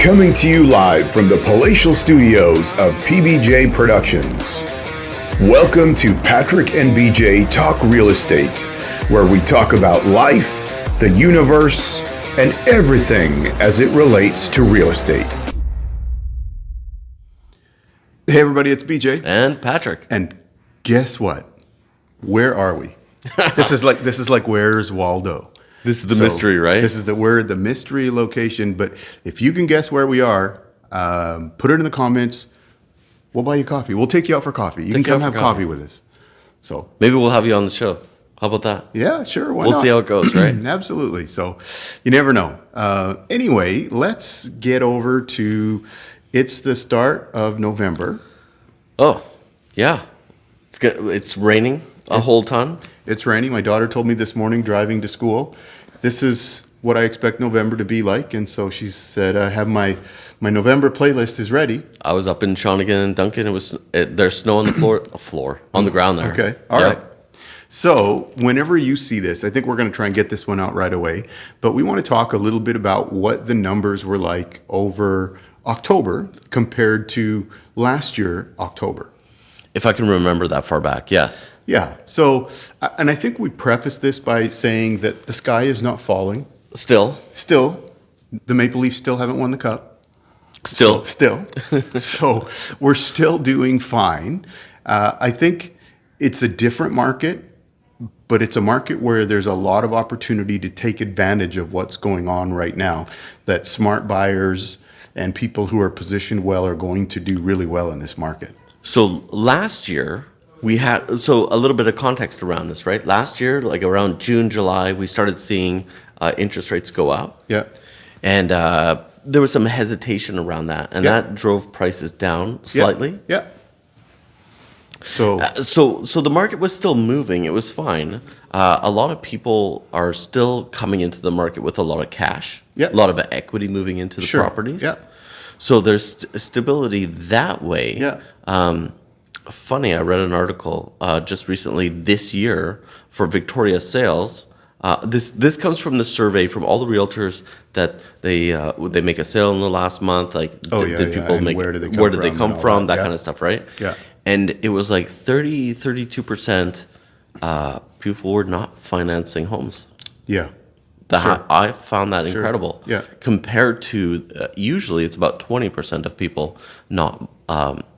Coming to you live from the palatial studios of PBJ Productions. Welcome to Patrick and BJ Talk Real Estate, where we talk about life, the universe, and everything as it relates to real estate. Hey everybody, it's BJ. And Patrick. And guess what? Where are we? This is like Where's Waldo? This is the mystery, right? We're the mystery location. But if you can guess where we are, put it in the comments. We'll buy you coffee. We'll take you out for coffee. You can come have coffee with us. So maybe we'll have you on the show. How about that? Yeah, sure. Why we'll not? See how it goes, right? Absolutely. So you never know. Anyway, let's get over to. It's the start of November. Oh, yeah. It's good. It's raining a whole ton. It's raining. My daughter told me this morning driving to school, this is what I expect November to be like. And so she said, I have my November playlist is ready. I was up in Shawnigan and Duncan. There's snow on the floor, on the ground there. Okay. All right. So whenever you see this, I think we're going to try and get this one out right away. But we want to talk a little bit about what the numbers were like over October compared to last year, October. If I can remember that far back, yes. Yeah. So, and I think we preface this by saying that the sky is not falling. Still, the Maple Leafs still haven't won the cup. Still. So we're still doing fine. I think it's a different market, but it's a market where there's a lot of opportunity to take advantage of what's going on right now, that smart buyers and people who are positioned well are going to do really well in this market. So last year we had, a little bit of context around this, right? Last year, like around June, July, we started seeing interest rates go up. Yeah. And there was some hesitation around that, and that drove prices down slightly. Yeah. So the market was still moving. It was fine. A lot of people are still coming into the market with a lot of cash. Yeah. A lot of equity moving into the properties. Yeah. So there's stability that way. Yeah. Funny, I read an article just recently this year for Victoria sales. This comes from the survey from all the realtors that they make a sale in the last month. Like, did people and make? Where did they come from? That kind of stuff, right? Yeah. And it was like 32% people were not financing homes. Yeah. I found that incredible. Yeah. Compared to usually it's about 20% of people not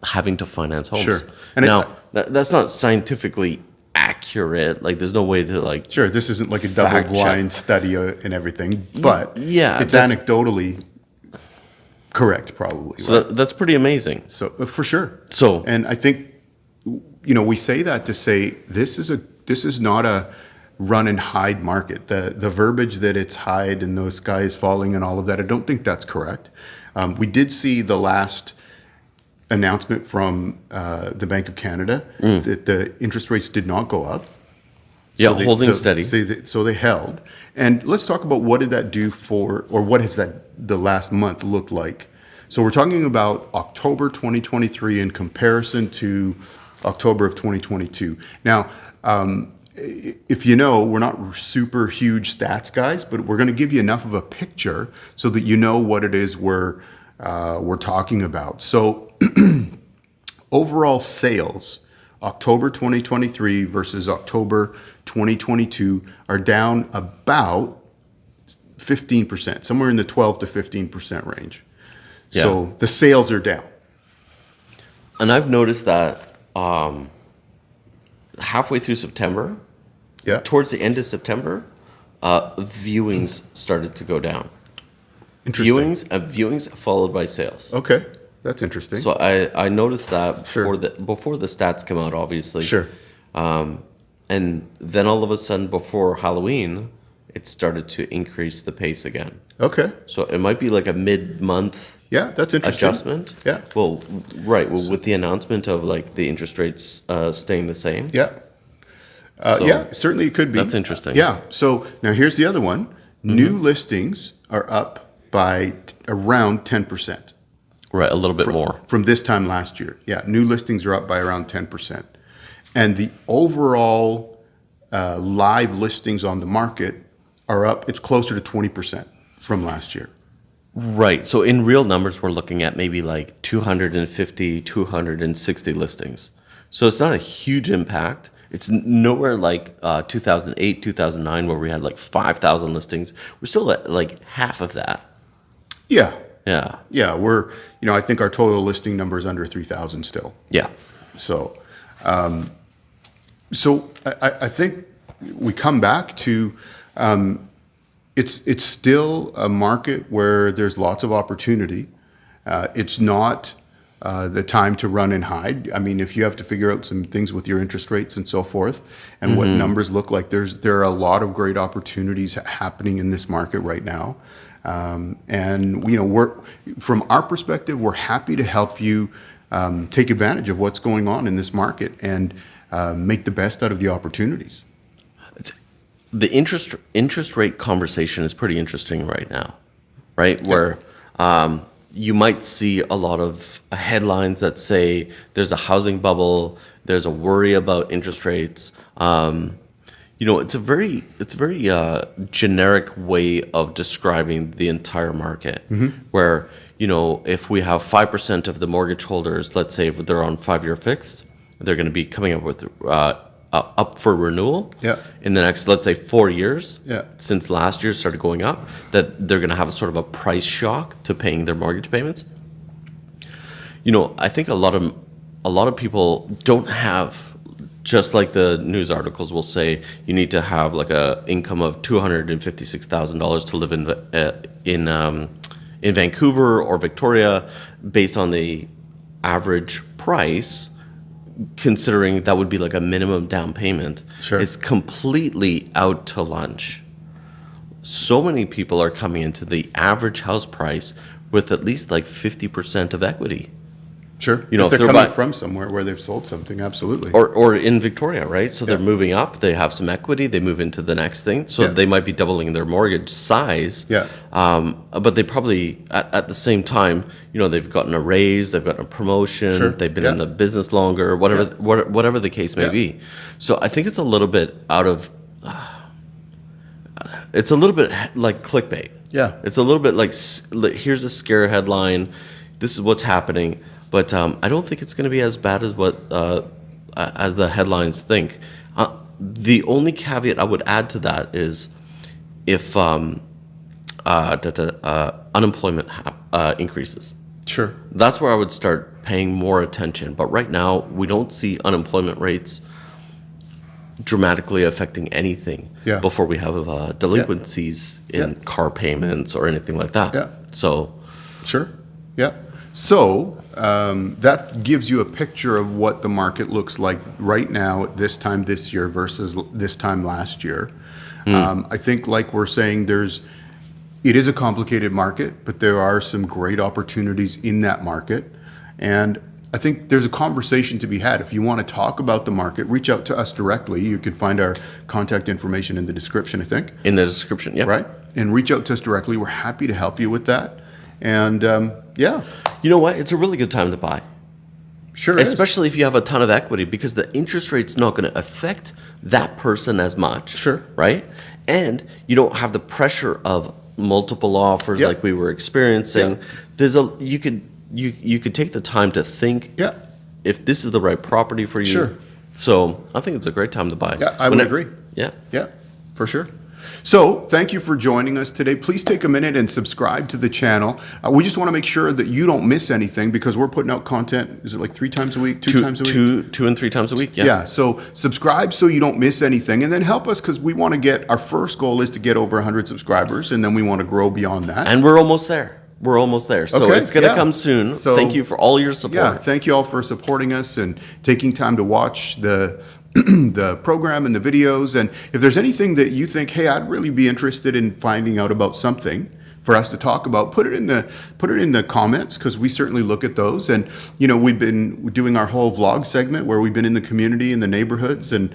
having to finance homes. Sure. And that's not scientifically accurate. Like, there's no way to like. Sure. This isn't like a double-blind study and everything, but it's anecdotally correct, probably. So that's pretty amazing. So for sure. So, and I think we say that to say this is not a run and hide market. The verbiage that it's hide and the sky is falling and all of that, I don't think that's correct. We did see the last announcement from the Bank of Canada that the interest rates did not go up. Yeah, holding steady. So they held. And let's talk about what did that do what has the last month looked like. So we're talking about October 2023 in comparison to October of 2022. Now, if you know, we're not super huge stats guys, but we're going to give you enough of a picture so that you know what it is we're talking about. So overall sales, October 2023 versus October 2022 are down about 15%, somewhere in the 12 to 15% range. Yeah. So the sales are down. And I've noticed that halfway through September, towards the end of September, viewings started to go down. Interesting. Viewings followed by sales. Okay, that's interesting. So I noticed that before the stats come out, obviously. Sure. And then all of a sudden, before Halloween, it started to increase the pace again. Okay. So it might be like a mid-month. Yeah, that's interesting. Adjustment. Yeah. Well, right. Well, with the announcement of like the interest rates staying the same. Yeah. Certainly it could be. That's interesting. Yeah. So now here's the other one. Mm-hmm. New listings are up by around 10%. Right, a little bit more. From this time last year. Yeah, new listings are up by around 10%. And the overall live listings on the market are up, it's closer to 20% from last year. Right. So in real numbers, we're looking at maybe like 250, 260 listings. So it's not a huge impact. It's nowhere like 2008, 2009, where we had like 5,000 listings. We're still at like half of that. Yeah. Yeah. Yeah. I think our total listing number is under 3,000 still. Yeah. So, I think we come back to, it's still a market where there's lots of opportunity. It's not the time to run and hide. I mean, if you have to figure out some things with your interest rates and so forth, and what numbers look like, there are a lot of great opportunities happening in this market right now. And we're, from our perspective, we're happy to help you take advantage of what's going on in this market and make the best out of the opportunities. The interest rate conversation is pretty interesting right now, right? Yeah. Where you might see a lot of headlines that say there's a housing bubble, there's a worry about interest rates. It's a very generic way of describing the entire market. Where if we have 5% of the mortgage holders, let's say if they're on 5-year fixed, they're going to be coming up with up for renewal in the next, let's say, 4 years, since last year started going up, that they're going to have a sort of a price shock to paying their mortgage payments. I think a lot of people don't have, just like the news articles will say, you need to have like a income of $256,000 to live in Vancouver or Victoria, based on the average price. Considering that would be like a minimum down payment, it's completely out to lunch. So many people are coming into the average house price with at least like 50% of equity. Sure. If they're coming from somewhere where they've sold something, absolutely. Or in Victoria, right? So they're moving up, they have some equity, they move into the next thing. So they might be doubling their mortgage size. But they probably, at the same time, they've gotten a raise, they've gotten a promotion, they've been in the business longer, whatever the case may be. So I think it's a little bit out of, it's a little bit like clickbait. Yeah. It's a little bit like, here's a scare headline, this is what's happening. But I don't think it's going to be as bad as what as the headlines think. The only caveat I would add to that is if unemployment increases. Sure. That's where I would start paying more attention. But right now, we don't see unemployment rates dramatically affecting anything before we have delinquencies in car payments or anything like that. Yeah. So. Sure. Yeah. So that gives you a picture of what the market looks like right now at this time this year versus this time last year. I think, like we're saying, it is a complicated market, but there are some great opportunities in that market. And I think there's a conversation to be had. If you want to talk about the market, reach out to us directly. You can find our contact information in the description, I think. In the description, yeah. Right? And reach out to us directly. We're happy to help you with that. And you know what? It's a really good time to buy. Sure Especially if you have a ton of equity, because the interest rate's not going to affect that person as much. Sure. Right? And you don't have the pressure of multiple offers like we were experiencing. There's you could take the time to think if this is the right property for you. Sure. So I think it's a great time to buy. Yeah, I would agree. Yeah. Yeah, for sure. So thank you for joining us today. Please take a minute and subscribe to the channel. We just want to make sure that you don't miss anything, because we're putting out content. Is it like 3 times a week, two times a week? Two and 3 times a week, yeah. Yeah, so subscribe so you don't miss anything, and then help us, because we want to get, our first goal is to get over 100 subscribers, and then we want to grow beyond that. And we're almost there. We're almost there. So it's going to come soon. So thank you for all your support. Yeah, thank you all for supporting us and taking time to watch the the program and the videos. And if there's anything that you think, hey, I'd really be interested in finding out about something for us to talk about, put it in the comments, because we certainly look at those. And we've been doing our whole vlog segment where we've been in the community, in the neighborhoods, and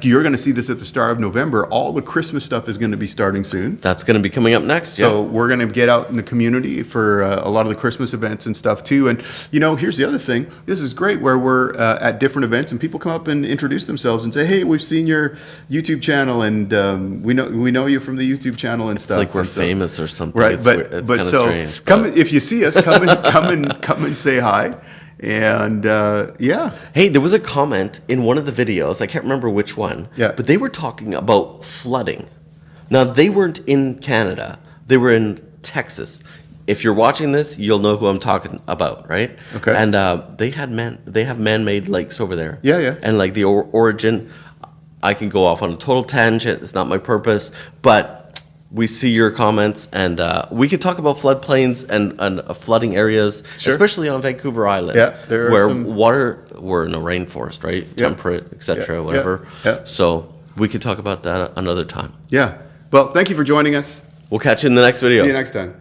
you're going to see this at the start of November. All the Christmas stuff is going to be starting soon. That's going to be coming up next. So we're going to get out in the community for a lot of the Christmas events and stuff too. And here's the other thing. This is great, where we're at different events and people come up and introduce themselves and say, hey, we've seen your YouTube channel, and we know you from the YouTube channel and stuff. It's like we're famous or something. something. Right, It's but weird. It's but kind of so strange. come but- if you see us, come and say hi, and yeah, Hey, there was a comment in one of the videos. I can't remember which one. Yeah. But they were talking about flooding. Now they weren't in Canada. They were in Texas. If you're watching this, you'll know who I'm talking about, right? Okay. And they have man-made lakes over there. Yeah, yeah. And like the origin, I can go off on a total tangent. It's not my purpose, but we see your comments, and we could talk about floodplains and flooding areas, Sure. especially on Vancouver Island, Yeah, there are where some- we're in a rainforest, right? Yeah. Temperate, etc., Yeah, whatever. yeah. So we could talk about that another time. yeah. Well, thank you for joining us. We'll catch you in the next video. See you next time.